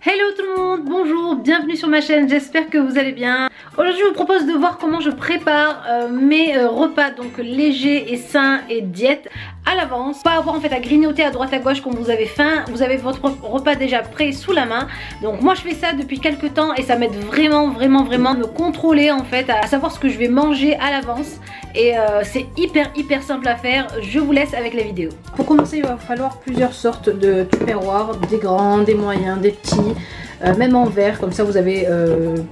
Hello tout le monde, bonjour, bienvenue sur ma chaîne, j'espère que vous allez bien. Aujourd'hui je vous propose de voir comment je prépare mes repas donc légers et sains et diète à l'avance. Pas avoir en fait à grignoter à droite à gauche quand vous avez faim, vous avez votre repas déjà prêt sous la main. Donc moi je fais ça depuis quelques temps et ça m'aide vraiment à me contrôler en fait, à savoir ce que je vais manger à l'avance. Et c'est hyper simple à faire, je vous laisse avec la vidéo. Pour commencer il va falloir plusieurs sortes de tupperwares, des grands, des moyens, des petits. Même en verre, comme ça vous avez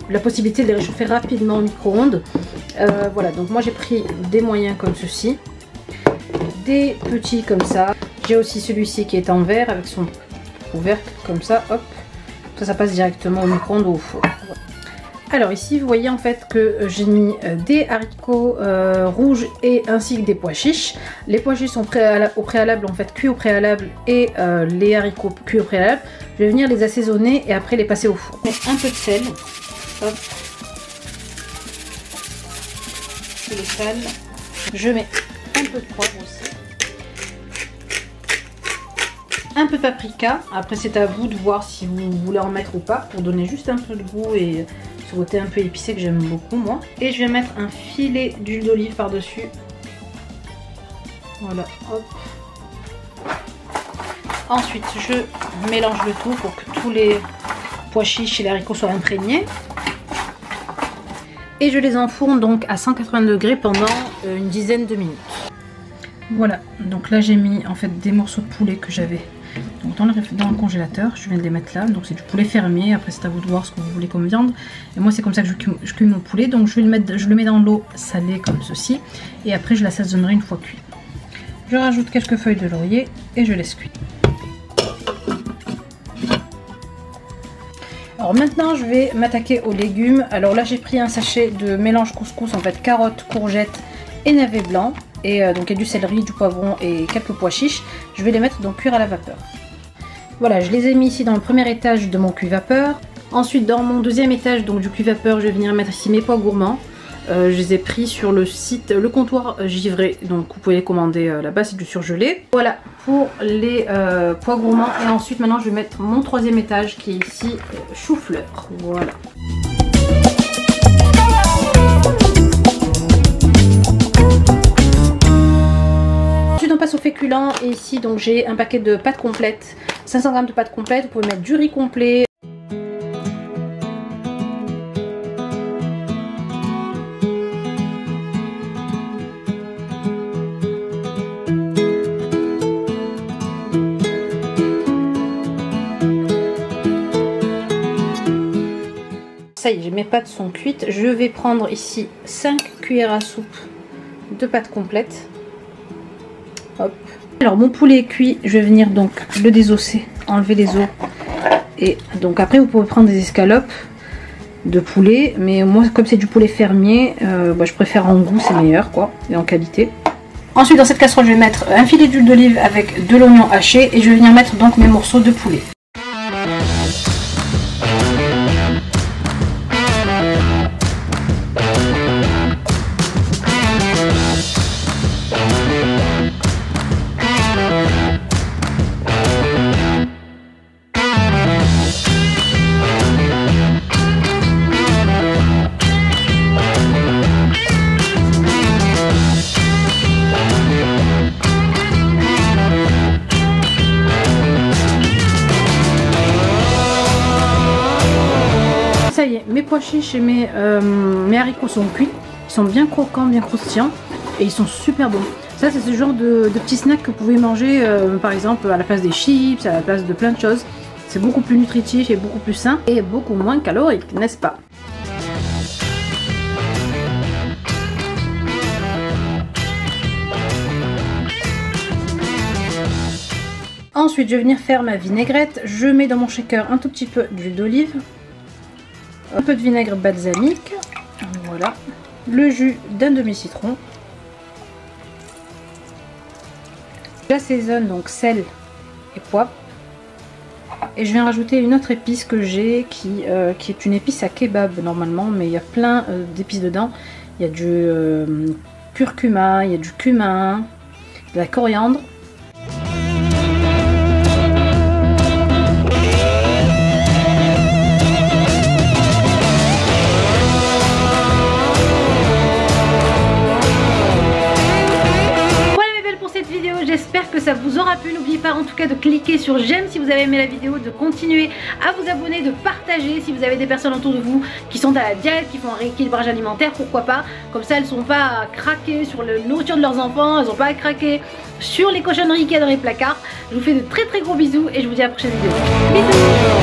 la possibilité de les réchauffer rapidement au micro-ondes. Voilà, donc moi j'ai pris des moyens comme ceci, des petits comme ça. J'ai aussi celui-ci qui est en verre avec son couvercle comme ça, hop, ça passe directement au micro-ondes ou au four. Voilà. Alors ici vous voyez en fait que j'ai mis des haricots rouges et ainsi que des pois chiches. Les pois chiches sont au préalable en fait cuits au préalable et les haricots cuits au préalable. Je vais venir les assaisonner et après les passer au four. Un peu de sel, hop. Le sel. Je mets un peu de poivre aussi. Un peu de paprika. Après c'est à vous de voir si vous voulez en mettre ou pas pour donner juste un peu de goût et ce côté un peu épicé que j'aime beaucoup moi. Et je vais mettre un filet d'huile d'olive par dessus. Voilà, hop. Ensuite je mélange le tout pour que tous les pois chiches et les haricots soient imprégnés. Et je les enfourne donc à 180 degrés pendant une dizaine de minutes. Voilà, donc là j'ai mis en fait des morceaux de poulet que j'avais dans le congélateur. Je viens de les mettre là, donc c'est du poulet fermier. Après c'est à vous de voir ce que vous voulez comme viande. Et moi c'est comme ça que je cuis mon poulet. Donc je le mets dans l'eau salée comme ceci. Et après je l'assaisonnerai une fois cuit. Je rajoute quelques feuilles de laurier et je laisse cuire. Alors maintenant je vais m'attaquer aux légumes. Alors là j'ai pris un sachet de mélange couscous, en fait carottes, courgettes et navets blancs. Et donc il y a du céleri, du poivron et quelques pois chiches. Je vais les mettre donc cuire à la vapeur. Voilà, je les ai mis ici dans le premier étage de mon cuit-vapeur. Ensuite dans mon deuxième étage donc du cuit-vapeur, je vais venir mettre ici mes pois gourmands. Je les ai pris sur le site Le Comptoir Givré, donc vous pouvez les commander là-bas, c'est du surgelé. Voilà pour les pois gourmands. Et ensuite maintenant je vais mettre mon troisième étage qui est ici chou-fleur. Voilà. Ensuite on passe au féculent et ici donc j'ai un paquet de pâtes complètes, 500 g de pâtes complètes, vous pouvez mettre du riz complet. Ça y est, mes pâtes sont cuites. Je vais prendre ici 5 cuillères à soupe de pâtes complètes. Hop. Alors mon poulet est cuit, je vais venir donc le désosser, enlever les os. Et donc après vous pouvez prendre des escalopes de poulet. Mais moi comme c'est du poulet fermier, je préfère en goût, c'est meilleur quoi, et en qualité. Ensuite dans cette casserole je vais mettre un filet d'huile d'olive avec de l'oignon haché. Et je vais venir mettre donc mes morceaux de poulet. Ça y est, mes pois chiches et mes haricots sont cuits. Ils sont bien croquants, bien croustillants et ils sont super bons. Ça c'est ce genre de petits snacks que vous pouvez manger par exemple à la place des chips, à la place de plein de choses. C'est beaucoup plus nutritif et beaucoup plus sain et beaucoup moins calorique, n'est-ce pas? Ensuite je vais venir faire ma vinaigrette. Je mets dans mon shaker un tout petit peu d'huile d'olive, un peu de vinaigre balsamique, voilà, le jus d'un demi-citron. J'assaisonne donc sel et poivre. Et je viens rajouter une autre épice que j'ai qui est une épice à kebab normalement, mais il y a plein d'épices dedans. Il y a du curcuma, il y a du cumin, de la coriandre. cette vidéo, j'espère que ça vous aura plu. N'oubliez pas en tout cas de cliquer sur j'aime si vous avez aimé la vidéo, de continuer à vous abonner, de partager si vous avez des personnes autour de vous qui sont à la diète, qui font un rééquilibrage alimentaire, pourquoi pas. Comme ça elles ne sont pas à craquer sur la nourriture de leurs enfants, elles n'ont pas à craquer sur les cochonneries qu'il y a dans les placards. Je vous fais de très gros bisous et je vous dis à la prochaine vidéo. Bisous.